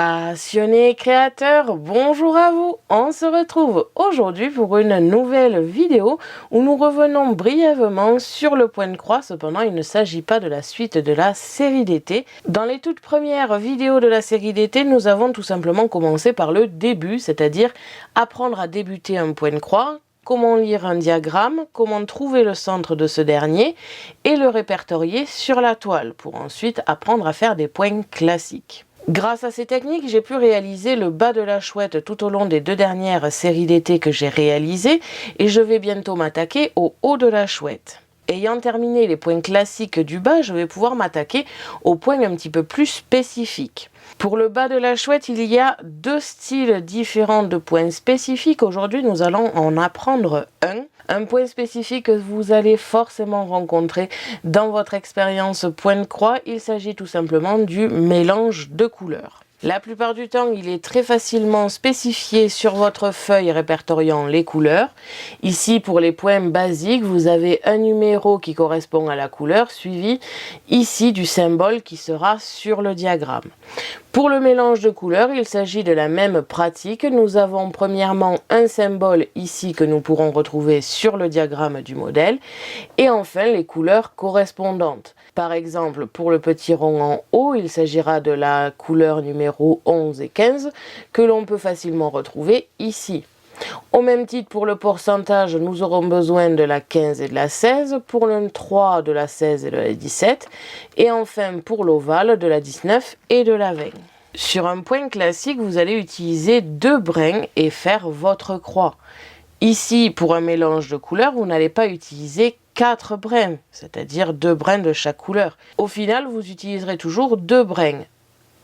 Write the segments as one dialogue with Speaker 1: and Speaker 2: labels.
Speaker 1: Passionnés créateurs, bonjour à vous. On se retrouve aujourd'hui pour une nouvelle vidéo où nous revenons brièvement sur le point de croix. Cependant, il ne s'agit pas de la suite de la série d'été. Dans les toutes premières vidéos de la série d'été, nous avons tout simplement commencé par le début, c'est-à-dire apprendre à débuter un point de croix, comment lire un diagramme, comment trouver le centre de ce dernier et le répertorier sur la toile pour ensuite apprendre à faire des points classiques. Grâce à ces techniques, j'ai pu réaliser le bas de la chouette tout au long des deux dernières séries d'été que j'ai réalisées et je vais bientôt m'attaquer au haut de la chouette. Ayant terminé les points classiques du bas, je vais pouvoir m'attaquer aux points un petit peu plus spécifiques. Pour le bas de la chouette, il y a deux styles différents de points spécifiques. Aujourd'hui, nous allons en apprendre un. Un point spécifique que vous allez forcément rencontrer dans votre expérience point de croix. Il s'agit tout simplement du mélange de couleurs. La plupart du temps, il est très facilement spécifié sur votre feuille répertoriant les couleurs. Ici, pour les points basiques, vous avez un numéro qui correspond à la couleur, suivi ici du symbole qui sera sur le diagramme. Pour le mélange de couleurs, il s'agit de la même pratique. Nous avons premièrement un symbole ici que nous pourrons retrouver sur le diagramme du modèle et enfin les couleurs correspondantes. Par exemple, pour le petit rond en haut, il s'agira de la couleur numéro 11 et 15 que l'on peut facilement retrouver ici. Au même titre, pour le pourcentage, nous aurons besoin de la 15 et de la 16, pour le 3 de la 16 et de la 17, et enfin pour l'ovale de la 19 et de la 20. Sur un point classique, vous allez utiliser deux brins et faire votre croix. Ici, pour un mélange de couleurs, vous n'allez pas utiliser 4 brins, c'est-à-dire 2 brins de chaque couleur. Au final, vous utiliserez toujours 2 brins.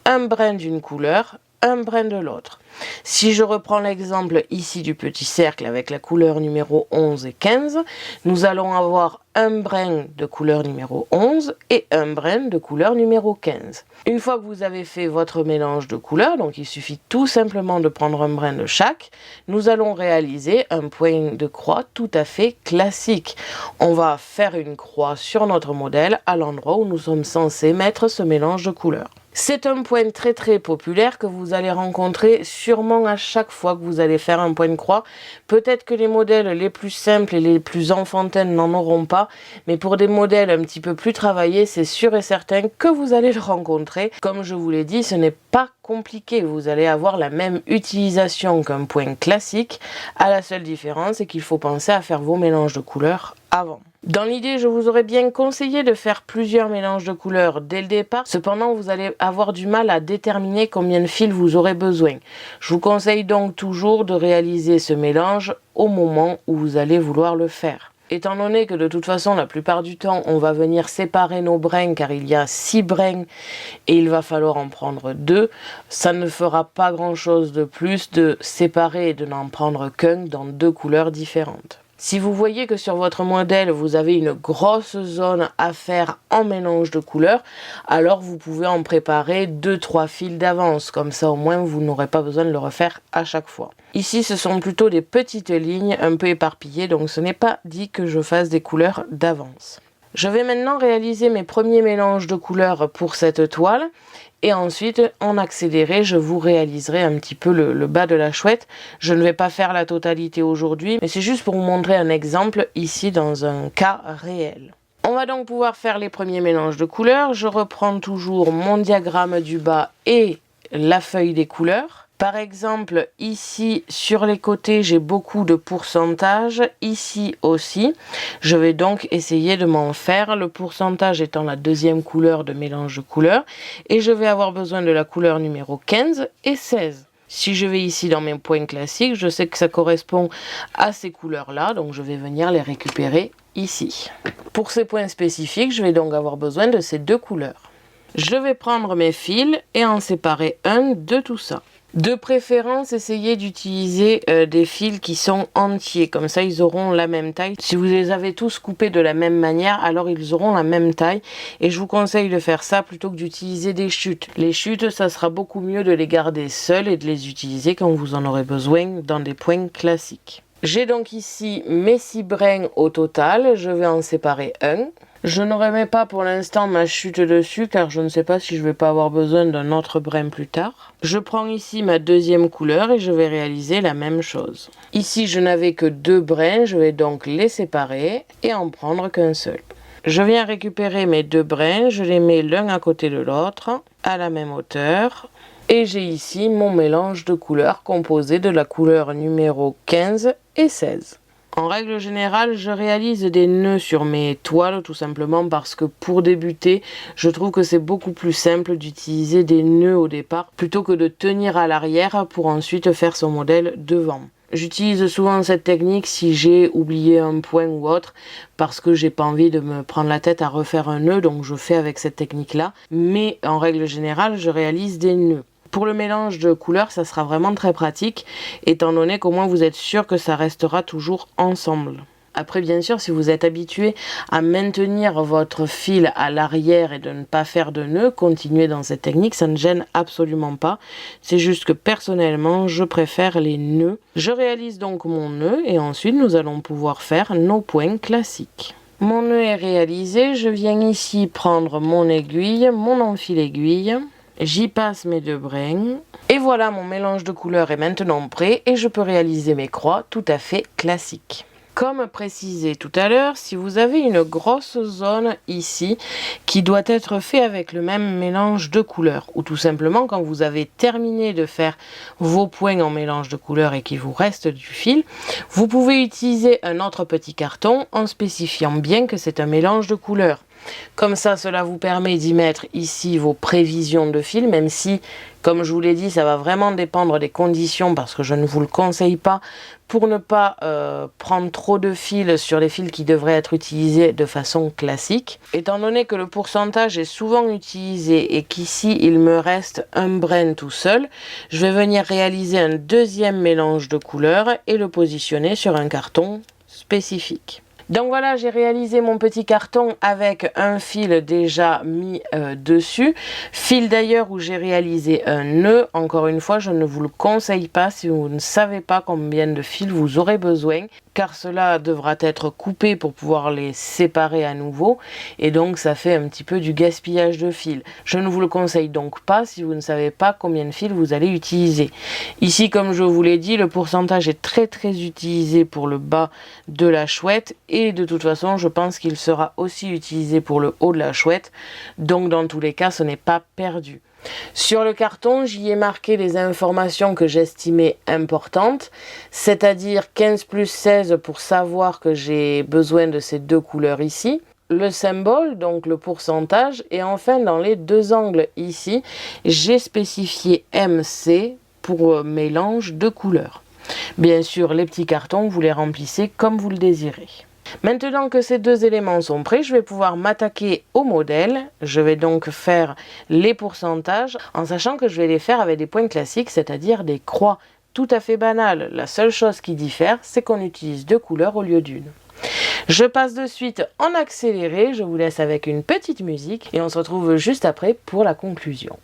Speaker 1: Un brin d'une couleur, un brin de l'autre. Si je reprends l'exemple ici du petit cercle avec la couleur numéro 11 et 15, nous allons avoir un brin de couleur numéro 11 et un brin de couleur numéro 15. Une fois que vous avez fait votre mélange de couleurs, donc il suffit tout simplement de prendre un brin de chaque, nous allons réaliser un point de croix tout à fait classique. On va faire une croix sur notre modèle à l'endroit où nous sommes censés mettre ce mélange de couleurs. C'est un point très populaire que vous allez rencontrer sûrement à chaque fois que vous allez faire un point de croix. Peut-être que les modèles les plus simples et les plus enfantins n'en auront pas, mais pour des modèles un petit peu plus travaillés, c'est sûr et certain que vous allez le rencontrer. Comme je vous l'ai dit, ce n'est pas compliqué, vous allez avoir la même utilisation qu'un point classique, à la seule différence c'est qu'il faut penser à faire vos mélanges de couleurs avant. Dans l'idée, je vous aurais bien conseillé de faire plusieurs mélanges de couleurs dès le départ. Cependant, vous allez avoir du mal à déterminer combien de fils vous aurez besoin. Je vous conseille donc toujours de réaliser ce mélange au moment où vous allez vouloir le faire. Étant donné que de toute façon, la plupart du temps, on va venir séparer nos brins car il y a 6 brins et il va falloir en prendre 2, ça ne fera pas grand-chose de plus de séparer et de n'en prendre qu'un dans 2 couleurs différentes. Si vous voyez que sur votre modèle, vous avez une grosse zone à faire en mélange de couleurs, alors vous pouvez en préparer 2-3 fils d'avance. Comme ça, au moins, vous n'aurez pas besoin de le refaire à chaque fois. Ici, ce sont plutôt des petites lignes un peu éparpillées, donc ce n'est pas dit que je fasse des couleurs d'avance. Je vais maintenant réaliser mes premiers mélanges de couleurs pour cette toile. Et ensuite, en accéléré, je vous réaliserai un petit peu le bas de la chouette. Je ne vais pas faire la totalité aujourd'hui, mais c'est juste pour vous montrer un exemple ici dans un cas réel. On va donc pouvoir faire les premiers mélanges de couleurs. Je reprends toujours mon diagramme du bas et la feuille des couleurs. Par exemple, ici, sur les côtés, j'ai beaucoup de pourcentages. Ici aussi, je vais donc essayer de m'en faire. Le pourcentage étant la deuxième couleur de mélange de couleurs. Et je vais avoir besoin de la couleur numéro 15 et 16. Si je vais ici dans mes points classiques, je sais que ça correspond à ces couleurs-là. Donc, je vais venir les récupérer ici. Pour ces points spécifiques, je vais donc avoir besoin de ces 2 couleurs. Je vais prendre mes fils et en séparer un de tout ça. De préférence, essayez d'utiliser des fils qui sont entiers, comme ça ils auront la même taille. Si vous les avez tous coupés de la même manière, alors ils auront la même taille. Et je vous conseille de faire ça plutôt que d'utiliser des chutes. Les chutes, ça sera beaucoup mieux de les garder seules et de les utiliser quand vous en aurez besoin dans des points classiques. J'ai donc ici mes 6 brins au total, je vais en séparer un. Je ne remets pas pour l'instant ma chute dessus car je ne sais pas si je vais pas avoir besoin d'un autre brin plus tard. Je prends ici ma deuxième couleur et je vais réaliser la même chose. Ici je n'avais que 2 brins, je vais donc les séparer et en prendre qu'un seul. Je viens récupérer mes 2 brins, je les mets l'un à côté de l'autre à la même hauteur. Et j'ai ici mon mélange de couleurs composé de la couleur numéro 15 et 16. En règle générale, je réalise des nœuds sur mes toiles tout simplement parce que pour débuter, je trouve que c'est beaucoup plus simple d'utiliser des nœuds au départ plutôt que de tenir à l'arrière pour ensuite faire son modèle devant. J'utilise souvent cette technique si j'ai oublié un point ou autre parce que j'ai pas envie de me prendre la tête à refaire un nœud, donc je fais avec cette technique-là. Mais en règle générale, je réalise des nœuds. Pour le mélange de couleurs, ça sera vraiment très pratique, étant donné qu'au moins vous êtes sûr que ça restera toujours ensemble. Après, bien sûr, si vous êtes habitué à maintenir votre fil à l'arrière et de ne pas faire de nœud, continuez dans cette technique, ça ne gêne absolument pas. C'est juste que personnellement, je préfère les nœuds. Je réalise donc mon nœud et ensuite nous allons pouvoir faire nos points classiques. Mon nœud est réalisé, je viens ici prendre mon aiguille, mon enfile-aiguille. J'y passe mes 2 brins et voilà, mon mélange de couleurs est maintenant prêt et je peux réaliser mes croix tout à fait classiques. Comme précisé tout à l'heure, si vous avez une grosse zone ici qui doit être fait avec le même mélange de couleurs ou tout simplement quand vous avez terminé de faire vos points en mélange de couleurs et qu'il vous reste du fil, vous pouvez utiliser un autre petit carton en spécifiant bien que c'est un mélange de couleurs. Comme ça, cela vous permet d'y mettre ici vos prévisions de fil, même si, comme je vous l'ai dit, ça va vraiment dépendre des conditions parce que je ne vous le conseille pas pour ne pas prendre trop de fils sur les fils qui devraient être utilisés de façon classique. Étant donné que le pourcentage est souvent utilisé et qu'ici il me reste un brin tout seul, je vais venir réaliser un deuxième mélange de couleurs et le positionner sur un carton spécifique. Donc voilà, j'ai réalisé mon petit carton avec un fil déjà mis dessus. Fil d'ailleurs où j'ai réalisé un nœud. Encore une fois, je ne vous le conseille pas si vous ne savez pas combien de fils vous aurez besoin, car cela devra être coupé pour pouvoir les séparer à nouveau. Et donc ça fait un petit peu du gaspillage de fil. Je ne vous le conseille donc pas si vous ne savez pas combien de fils vous allez utiliser. Ici, comme je vous l'ai dit, le pourcentage est très utilisé pour le bas de la chouette. Et de toute façon, je pense qu'il sera aussi utilisé pour le haut de la chouette. Donc dans tous les cas, ce n'est pas perdu. Sur le carton, j'y ai marqué les informations que j'estimais importantes, c'est-à-dire 15 plus 16 pour savoir que j'ai besoin de ces 2 couleurs ici, le symbole, donc le pourcentage, et enfin dans les 2 angles ici, j'ai spécifié MC pour mélange de couleurs. Bien sûr, les petits cartons, vous les remplissez comme vous le désirez. Maintenant que ces 2 éléments sont prêts, je vais pouvoir m'attaquer au modèle. Je vais donc faire les pourcentages en sachant que je vais les faire avec des points classiques, c'est-à-dire des croix tout à fait banales. La seule chose qui diffère, c'est qu'on utilise 2 couleurs au lieu d'une. Je passe de suite en accéléré, je vous laisse avec une petite musique et on se retrouve juste après pour la conclusion.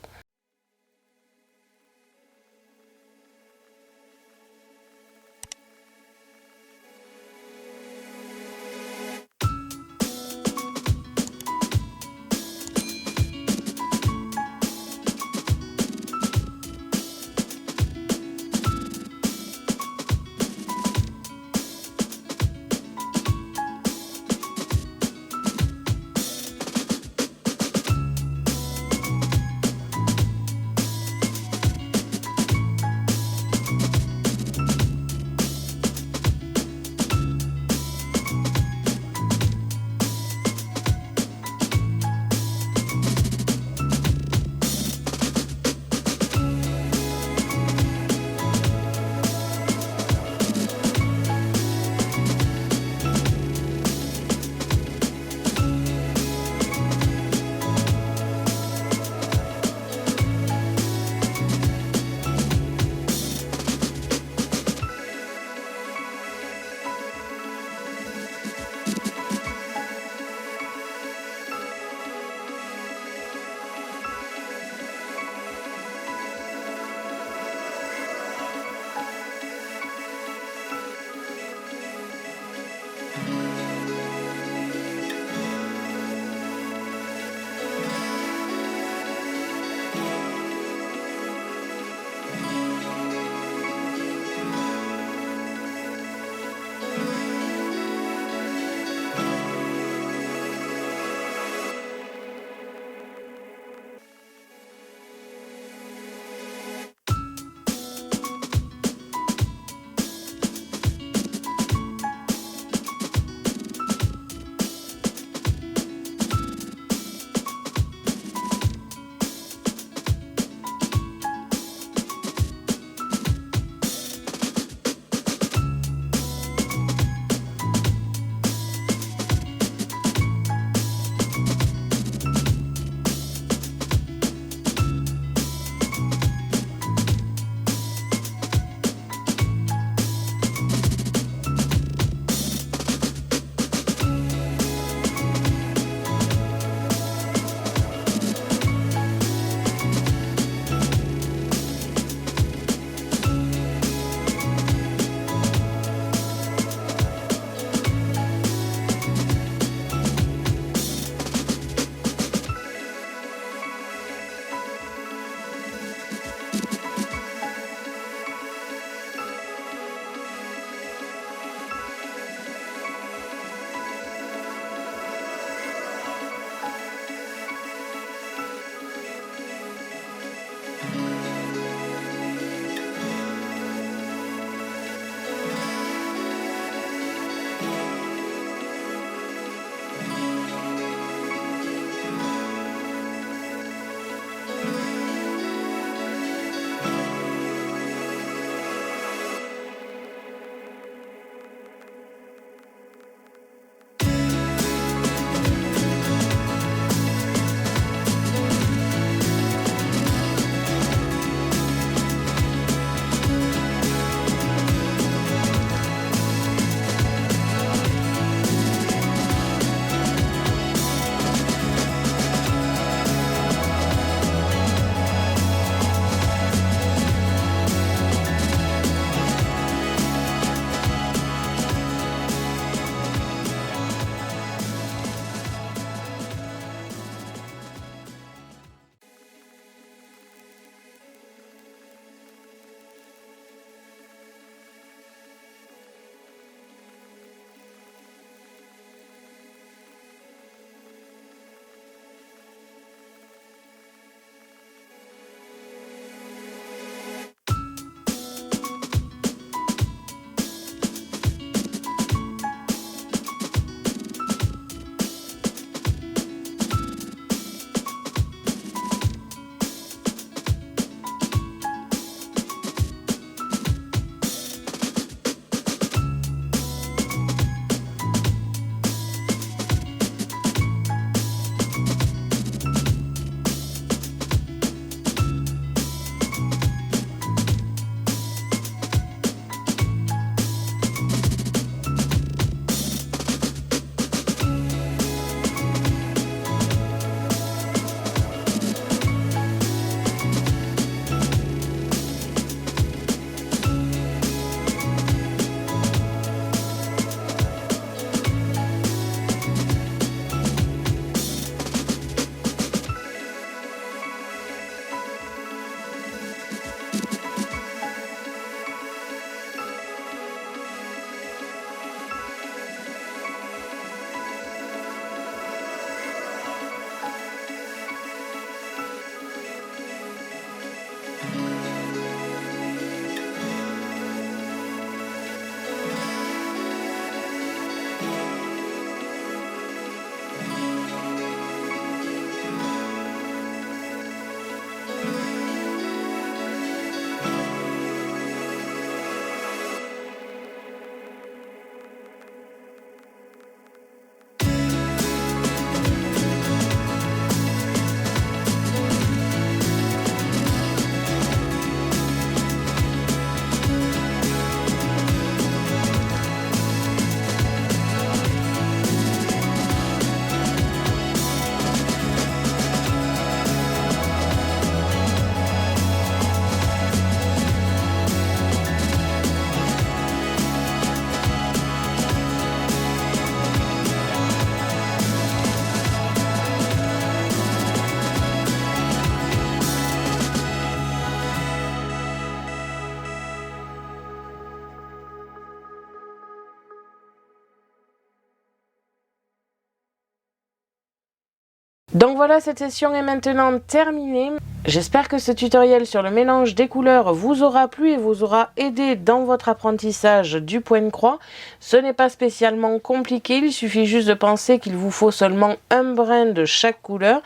Speaker 1: Donc voilà, cette session est maintenant terminée. J'espère que ce tutoriel sur le mélange des couleurs vous aura plu et vous aura aidé dans votre apprentissage du point-croix. Ce n'est pas spécialement compliqué, il suffit juste de penser qu'il vous faut seulement un brin de chaque couleur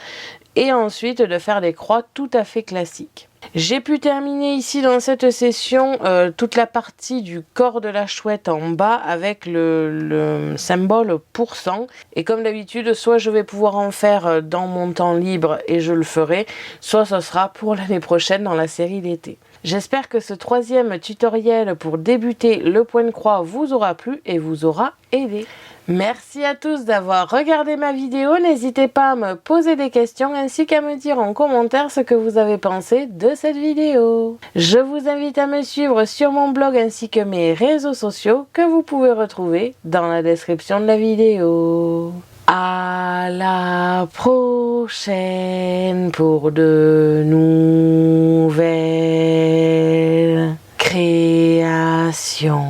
Speaker 1: et ensuite de faire des croix tout à fait classiques. J'ai pu terminer ici dans cette session toute la partie du corps de la chouette en bas avec le symbole %. Et comme d'habitude, soit je vais pouvoir en faire dans mon temps libre et je le ferai, soit ce sera pour l'année prochaine dans la série d'été. J'espère que ce troisième tutoriel pour débuter le point-croix vous aura plu et vous aura aidé. Merci à tous d'avoir regardé ma vidéo, n'hésitez pas à me poser des questions ainsi qu'à me dire en commentaire ce que vous avez pensé de cette vidéo. Je vous invite à me suivre sur mon blog ainsi que mes réseaux sociaux que vous pouvez retrouver dans la description de la vidéo. À la prochaine pour de nouvelles créations.